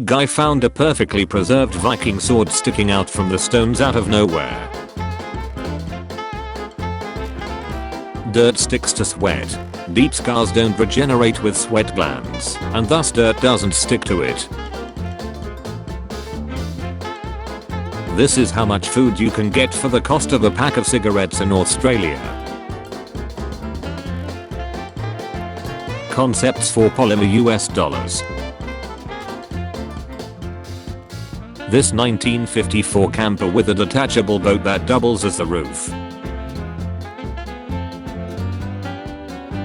Guy found a perfectly preserved Viking sword sticking out from the stones out of nowhere. Dirt sticks to sweat. Deep scars don't regenerate with sweat glands, and thus dirt doesn't stick to it. This is how much food you can get for the cost of a pack of cigarettes in Australia. Concepts for polymer US dollars. This 1954 camper with a detachable boat that doubles as the roof.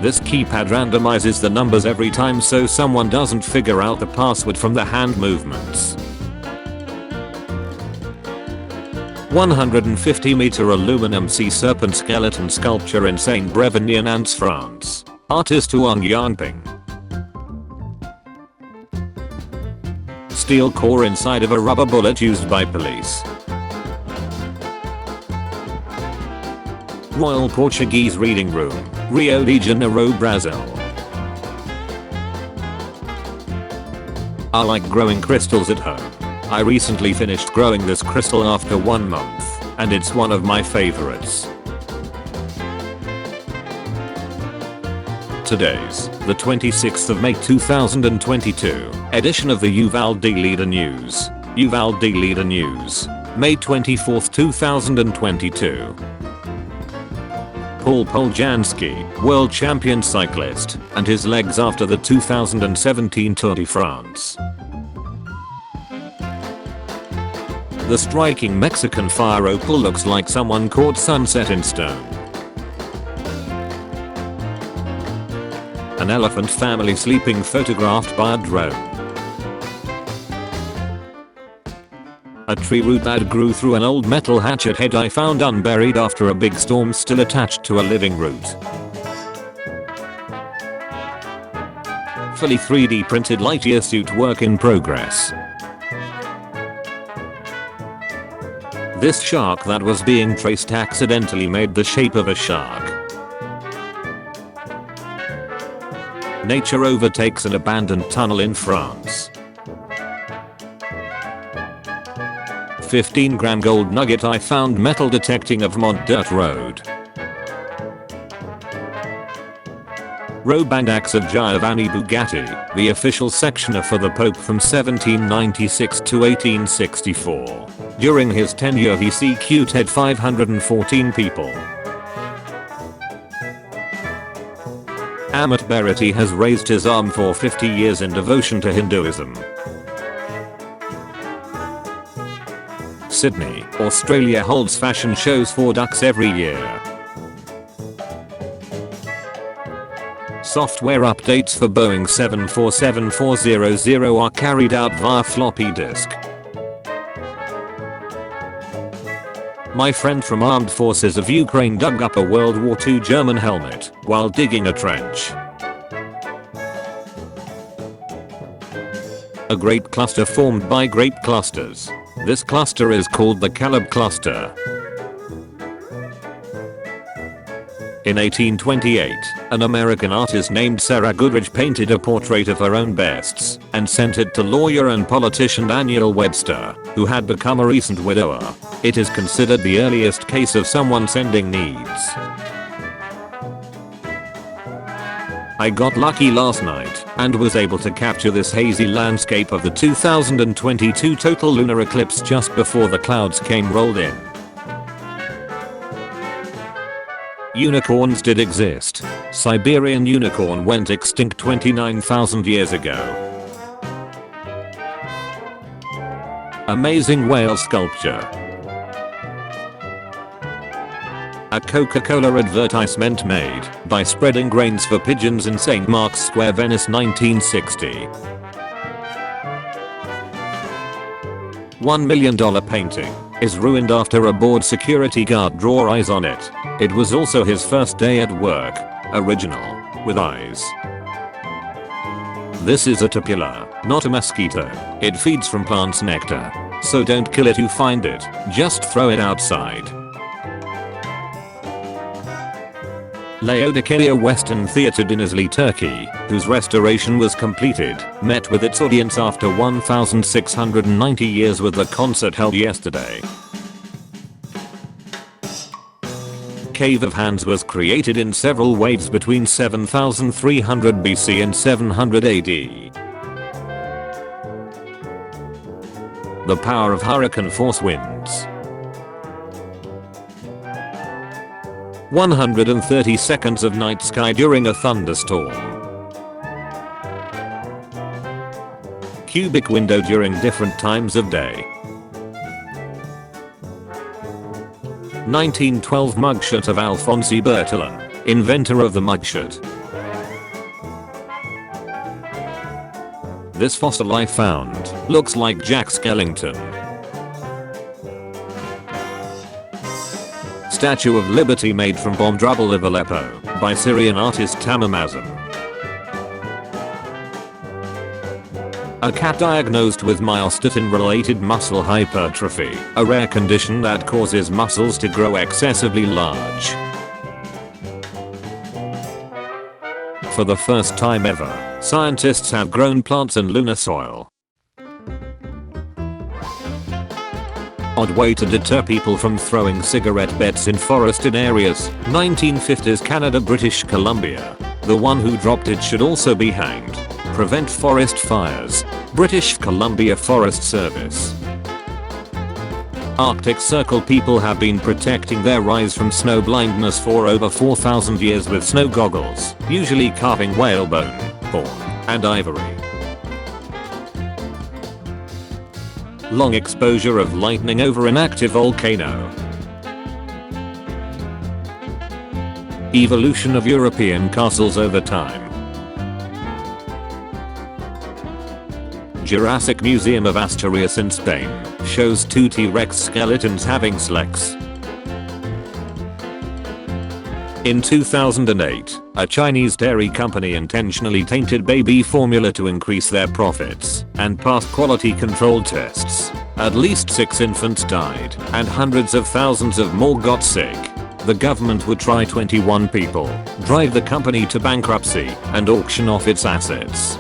This keypad randomizes the numbers every time so someone doesn't figure out the password from the hand movements. 150 meter aluminum sea serpent skeleton sculpture in Saint-Brévin, France. Artist Huang Yanping. Steel core inside of a rubber bullet used by police. Royal Portuguese Reading Room, Rio de Janeiro, Brazil. I like growing crystals at home. I recently finished growing this crystal after 1 month, and it's one of my favorites. Today's, the 26th of May 2022, edition of the Uvalde Leader News. Uvalde Leader News, May 24, 2022. Paul Poljanski, world champion cyclist, and his legs after the 2017 Tour de France. The striking Mexican Fire Opal looks like someone caught sunset in stone. An elephant family sleeping photographed by a drone. A tree root that grew through an old metal hatchet head I found unburied after a big storm still attached to a living root. Fully 3D printed Lightyear suit work in progress. This shark that was being traced accidentally made the shape of a shark. Nature overtakes an abandoned tunnel in France. 15-gram gold nugget I found metal detecting of Mont Dirt Road. Row bandax of Giovanni Bugatti, the official sectioner for the Pope from 1796 to 1864. During his tenure he executed 514 people. Amit Bharati has raised his arm for 50 years in devotion to Hinduism. Sydney, Australia holds fashion shows for ducks every year. Software updates for Boeing 747-400 are carried out via floppy disk. My friend from Armed Forces of Ukraine dug up a World War II German helmet while digging a trench. A grape cluster formed by grape clusters. This cluster is called the Caleb cluster. In 1828, an American artist named Sarah Goodrich painted a portrait of her own bests and sent it to lawyer and politician Daniel Webster, who had become a recent widower. It is considered the earliest case of someone sending needs. I got lucky last night and was able to capture this hazy landscape of the 2022 total lunar eclipse just before the clouds came rolled in. Unicorns did exist. Siberian unicorn went extinct 29,000 years ago. Amazing whale sculpture. A Coca-Cola advertisement made by spreading grains for pigeons in St. Mark's Square, Venice, 1960. $1 million painting is ruined after a bored security guard drew eyes on it. It was also his first day at work. Original, with eyes. This is a tapula, not a mosquito. It feeds from plants' nectar. So don't kill it if you find it, just throw it outside. Laodicea Western Theatre Denizli, Turkey, whose restoration was completed, met with its audience after 1,690 years with the concert held yesterday. Cave of Hands was created in several waves between 7300 BC and 700 AD. The power of hurricane force winds. 130 seconds of night sky during a thunderstorm. Cubic window during different times of day. 1912 mugshot of Alphonse Bertillon, inventor of the mugshot. This fossil I found looks like Jack Skellington. Statue of Liberty made from bomb rubble of Aleppo by Syrian artist Tamimazam. A cat diagnosed with myostatin-related muscle hypertrophy, a rare condition that causes muscles to grow excessively large. For the first time ever, scientists have grown plants in lunar soil. Odd way to deter people from throwing cigarette butts in forested areas. 1950s Canada, British Columbia. The one who dropped it should also be hanged. Prevent forest fires. British Columbia Forest Service. Arctic Circle people have been protecting their eyes from snow blindness for over 4,000 years with snow goggles, usually carving whalebone, horn, and ivory. Long exposure of lightning over an active volcano. Evolution of European castles over time. Jurassic Museum of Asturias in Spain shows 2 T-Rex skeletons having sex. In 2008, a Chinese dairy company intentionally tainted baby formula to increase their profits and passed quality control tests. At least 6 infants died and hundreds of thousands of more got sick. The government would try 21 people, drive the company to bankruptcy, and auction off its assets.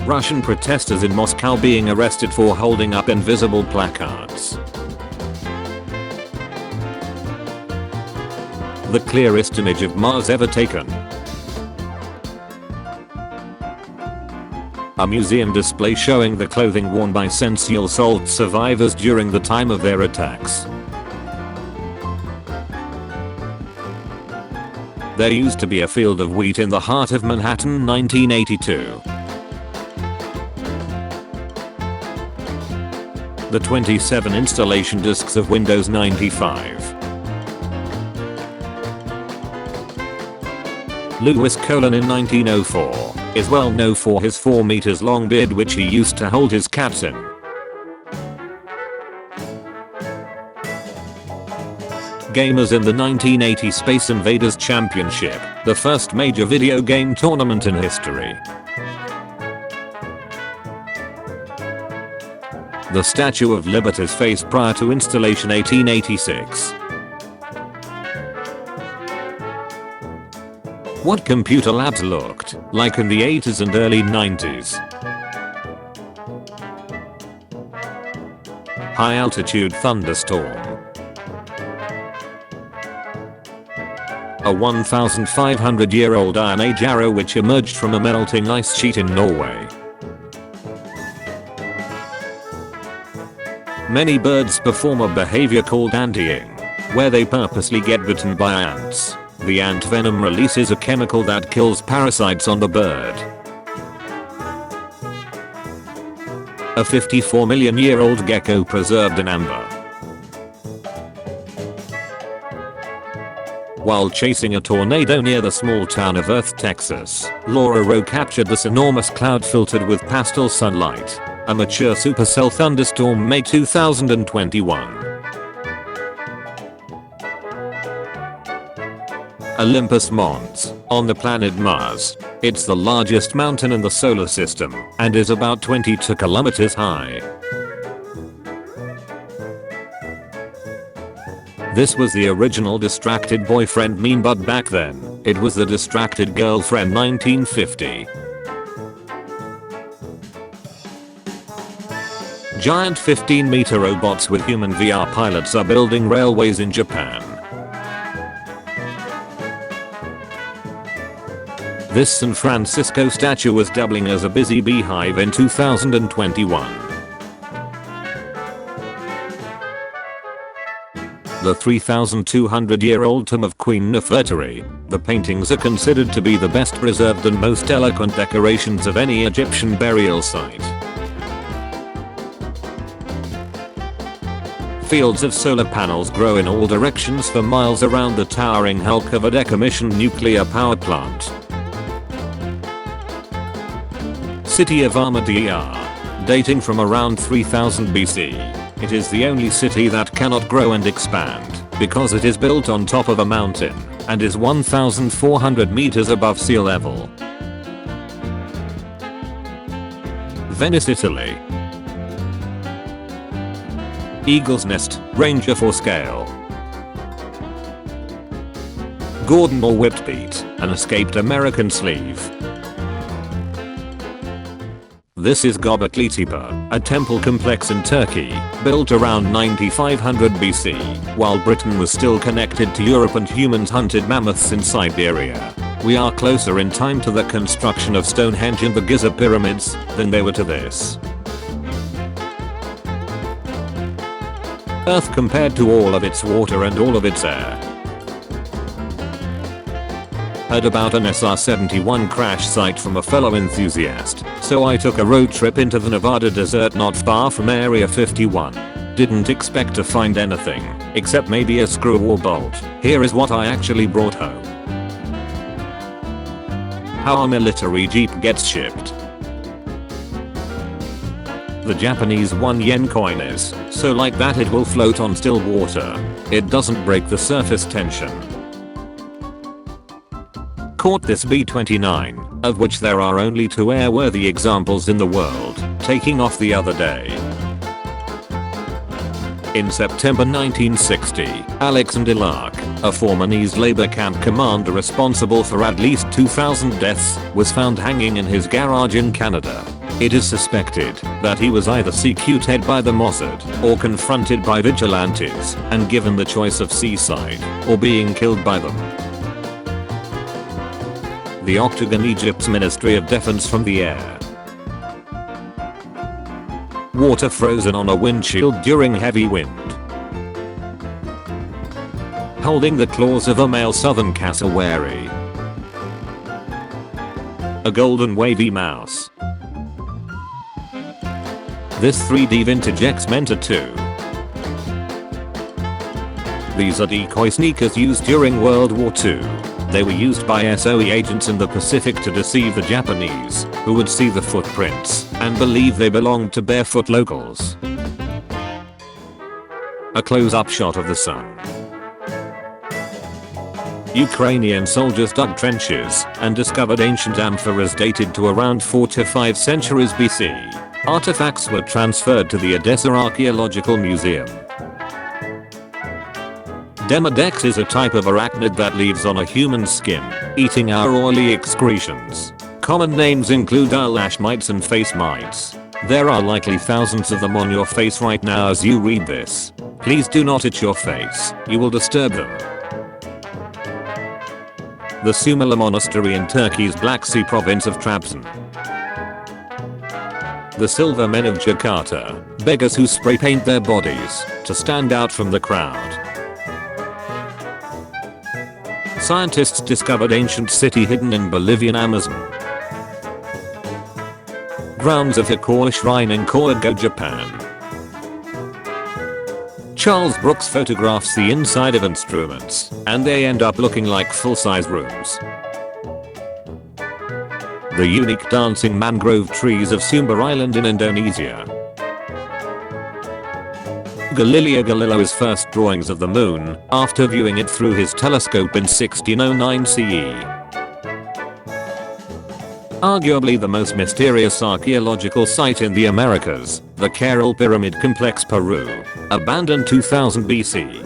Russian protesters in Moscow being arrested for holding up invisible placards. The clearest image of Mars ever taken. A museum display showing the clothing worn by sensual assault survivors during the time of their attacks. There used to be a field of wheat in the heart of Manhattan, 1982. The 27 installation disks of Windows 95. Louis Colin in 1904 is well known for his 4 meters long beard which he used to hold his cats in. Gamers in the 1980 Space Invaders Championship, the first major video game tournament in history. The Statue of Liberty's face prior to installation, 1886. What computer labs looked like in the 80s and early 90s. High altitude thunderstorm. A 1,500-year-old Iron Age arrow which emerged from a melting ice sheet in Norway. Many birds perform a behavior called anteing, where they purposely get bitten by ants. The ant venom releases a chemical that kills parasites on the bird. A 54-million-year-old gecko preserved in amber. While chasing a tornado near the small town of Earth, Texas, Laura Rowe captured this enormous cloud filtered with pastel sunlight. A mature supercell thunderstorm, May 2021. Olympus Mons, on the planet Mars. It's the largest mountain in the solar system and is about 22 kilometers high. This was the original distracted boyfriend meme, but back then, it was the distracted girlfriend 1950. Giant 15-meter robots with human VR pilots are building railways in Japan. This San Francisco statue was doubling as a busy beehive in 2021. The 3,200-year-old tomb of Queen Nefertari. The paintings are considered to be the best preserved and most eloquent decorations of any Egyptian burial site. Fields of solar panels grow in all directions for miles around the towering hulk of a decommissioned nuclear power plant. City of Ahmadiyya. Dating from around 3000 BC. It is the only city that cannot grow and expand because it is built on top of a mountain and is 1,400 meters above sea level. Venice, Italy. Eagle's Nest, Ranger for scale. Gordon or Whipped Beat, an escaped American slave. This is Göbekli Tepe, a temple complex in Turkey, built around 9500 BC, while Britain was still connected to Europe and humans hunted mammoths in Siberia. We are closer in time to the construction of Stonehenge and the Giza pyramids than they were to this. Earth compared to all of its water and all of its air. Heard about an SR-71 crash site from a fellow enthusiast, so I took a road trip into the Nevada desert not far from Area 51. Didn't expect to find anything, except maybe a screw or bolt. Here is what I actually brought home. How a military jeep gets shipped. The Japanese 1 yen coin is so light that it will float on still water. It doesn't break the surface tension. Caught this B-29, of which there are only 2 airworthy examples in the world, taking off the other day. In September 1960, Alexander Lark, a former Formanese labor camp commander responsible for at least 2,000 deaths, was found hanging in his garage in Canada. It is suspected that he was either CQ'd by the Mossad or confronted by vigilantes and given the choice of suicide or being killed by them. The Octogon, Egypt's Ministry of Defense from the air. Water frozen on a windshield during heavy wind. Holding the claws of a male southern cassowary. A golden wavy mouse. This 3D vintage X-Mentor 2. These are decoy sneakers used during World War II. They were used by SOE agents in the Pacific to deceive the Japanese, who would see the footprints and believe they belonged to barefoot locals. A close-up shot of the sun. Ukrainian soldiers dug trenches and discovered ancient amphoras dated to around 4 to 5 centuries BC. Artifacts were transferred to the Odessa Archaeological Museum. Demodex is a type of arachnid that lives on a human's skin, eating our oily excretions. Common names include eyelash mites and face mites. There are likely thousands of them on your face right now as you read this. Please do not itch your face, you will disturb them. The Sumala Monastery in Turkey's Black Sea province of Trabzon. The Silver Men of Jakarta, beggars who spray paint their bodies to stand out from the crowd. Scientists discovered ancient city hidden in Bolivian Amazon. Grounds of Hikoa Shrine in Kyoto, Japan. Charles Brooks photographs the inside of instruments, and they end up looking like full-size rooms. The unique dancing mangrove trees of Sumba Island in Indonesia. Galileo Galilei's first drawings of the moon after viewing it through his telescope in 1609 CE. Arguably the most mysterious archaeological site in the Americas, the Caral Pyramid Complex, Peru, abandoned 2000 BC.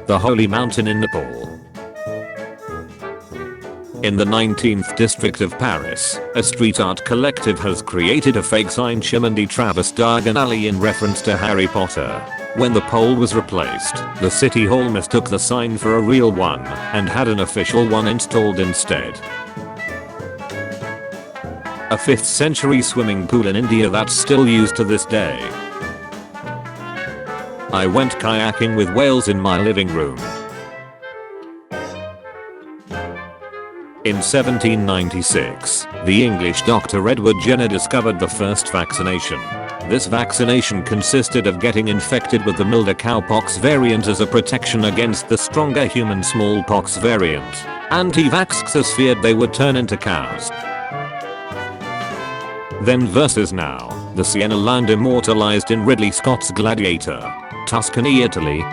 the holy mountain in Nepal. In the 19th district of Paris, a street art collective has created a fake sign Chemin de Traverse Diagonale in reference to Harry Potter. When the pole was replaced, the city hall mistook the sign for a real one and had an official one installed instead. A 5th century swimming pool in India that's still used to this day. I went kayaking with whales in my living room. In 1796, the English doctor Edward Jenner discovered the first vaccination. This vaccination consisted of getting infected with the milder cowpox variant as a protection against the stronger human smallpox variant. Anti-vaxxers feared they would turn into cows. Then versus now, the Siena land immortalized in Ridley Scott's Gladiator. Tuscany, Italy.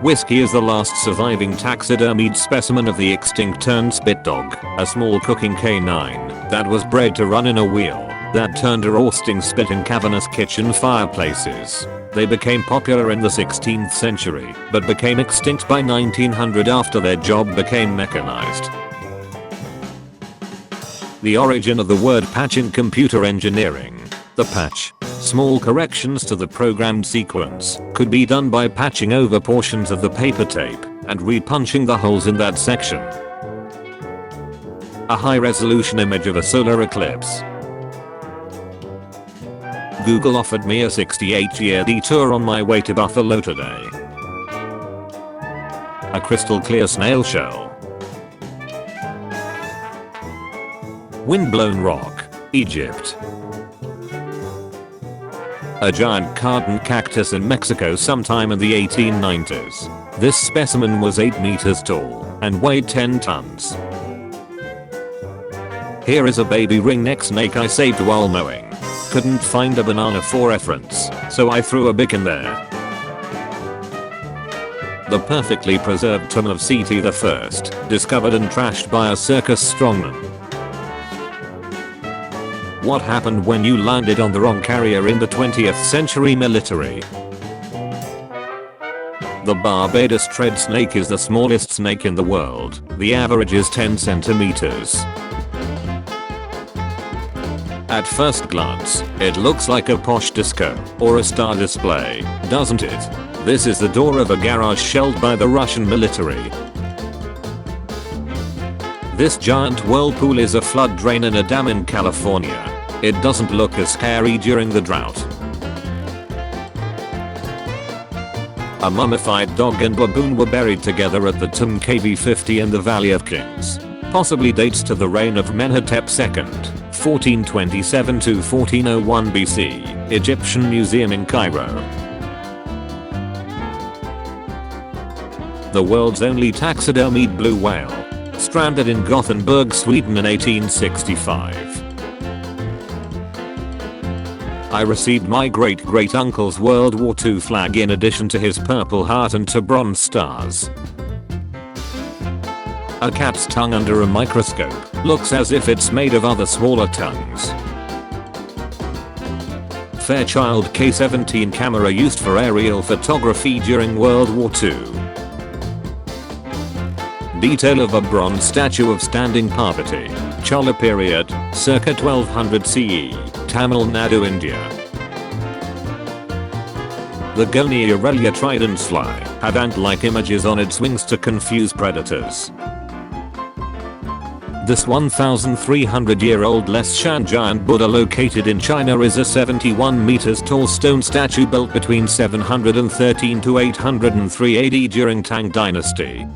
Whiskey is the last surviving taxidermied specimen of the extinct turnspit dog, a small cooking canine that was bred to run in a wheel that turned a roasting spit in cavernous kitchen fireplaces. They became popular in the 16th century, but became extinct by 1900 after their job became mechanized. The origin of the word patch in computer engineering. The patch, small corrections to the programmed sequence, could be done by patching over portions of the paper tape and repunching the holes in that section. A high-resolution image of a solar eclipse. Google offered me a 68-year detour on my way to Buffalo today. A crystal clear snail shell. Windblown rock, Egypt. A giant carton cactus in Mexico sometime in the 1890s. This specimen was 8 meters tall and weighed 10 tons. Here is a baby ringneck snake I saved while mowing. Couldn't find a banana for reference, so I threw a bic in there. The perfectly preserved tomb of Seti I, discovered and trashed by a circus strongman. What happened when you landed on the wrong carrier in the 20th century military? The Barbados tread snake is the smallest snake in the world. The average is 10 centimeters. At first glance, it looks like a posh disco or a star display, doesn't it? This is the door of a garage shelled by the Russian military. This giant whirlpool is a flood drain in a dam in California. It doesn't look as scary during the drought. A mummified dog and baboon were buried together at the tomb KV50 in the Valley of Kings. Possibly dates to the reign of Menhotep II, 1427 to 1401 BC, Egyptian Museum in Cairo. The world's only taxidermied blue whale. Stranded in Gothenburg, Sweden in 1865. I received my great-great-uncle's World War II flag in addition to his Purple Heart and 2 bronze stars. A cat's tongue under a microscope looks as if it's made of other smaller tongues. Fairchild K-17 camera used for aerial photography during World War II. Detail of a bronze statue of standing Parvati, Chola period, circa 1200 CE, Tamil Nadu, India. The Goni Aurelia trident fly had ant-like images on its wings to confuse predators. This 1,300-year-old Leshan giant Buddha located in China is a 71 meters tall stone statue built between 713 to 803 AD during Tang Dynasty.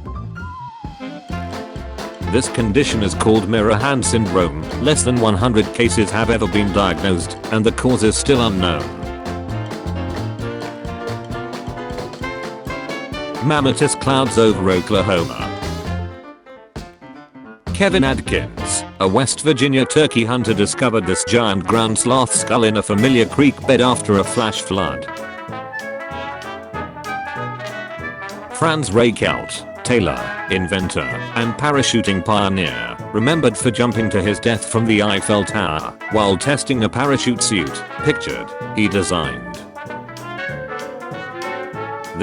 This condition is called mirror hand syndrome. Less than 100 cases have ever been diagnosed, and the cause is still unknown. Mammotus clouds over Oklahoma. Kevin Adkins, a West Virginia turkey hunter, discovered this giant ground sloth skull in a familiar creek bed after a flash flood. Franz Reichelt, tailor, inventor, and parachuting pioneer, remembered for jumping to his death from the Eiffel Tower while testing a parachute suit, pictured, he designed.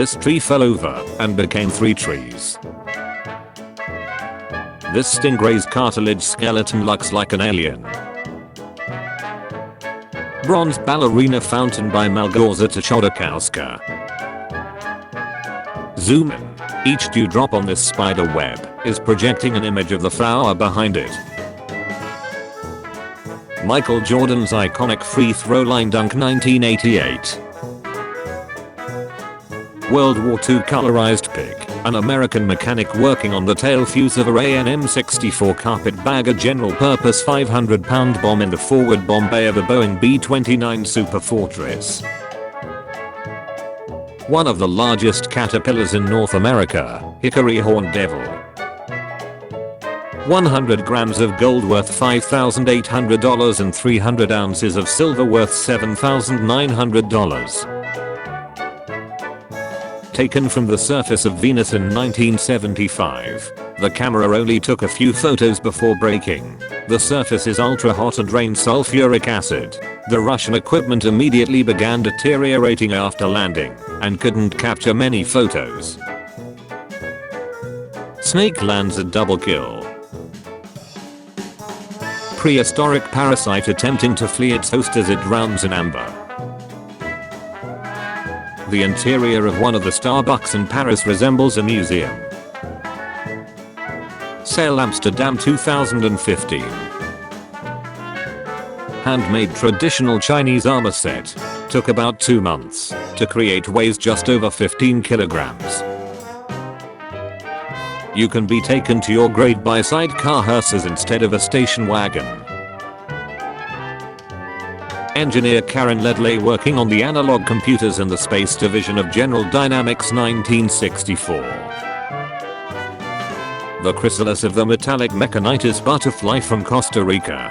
This tree fell over and became 3 trees. This stingray's cartilage skeleton looks like an alien. Bronze ballerina fountain by Małgorzata Chodakowska. Zoom in. Each dewdrop on this spider web is projecting an image of the flower behind it. Michael Jordan's iconic free throw line dunk 1988. World War II colorized pig. An American mechanic working on the tail fuse of a AN-M64 carpetbagger general purpose 500-pound bomb in the forward bomb bay of a Boeing B-29 Superfortress. One of the largest caterpillars in North America, hickory horned devil. 100 grams of gold worth $5,800 and 300 ounces of silver worth $7,900. Taken from the surface of Venus in 1975. The camera only took a few photos before breaking. The surface is ultra hot and rains sulfuric acid. The Russian equipment immediately began deteriorating after landing and couldn't capture many photos. Snake lands a double kill. Prehistoric parasite attempting to flee its host as it drowns in amber. The interior of one of the Starbucks in Paris resembles a museum. Sale Amsterdam 2015. Handmade traditional Chinese armor set. Took about 2 months to create, weighs just over 15 kilograms. You can be taken to your grave by sidecar hearses instead of a station wagon. Engineer Karen Ledley working on the analog computers in the Space Division of General Dynamics 1964. The chrysalis of the metallic mechanitis butterfly from Costa Rica.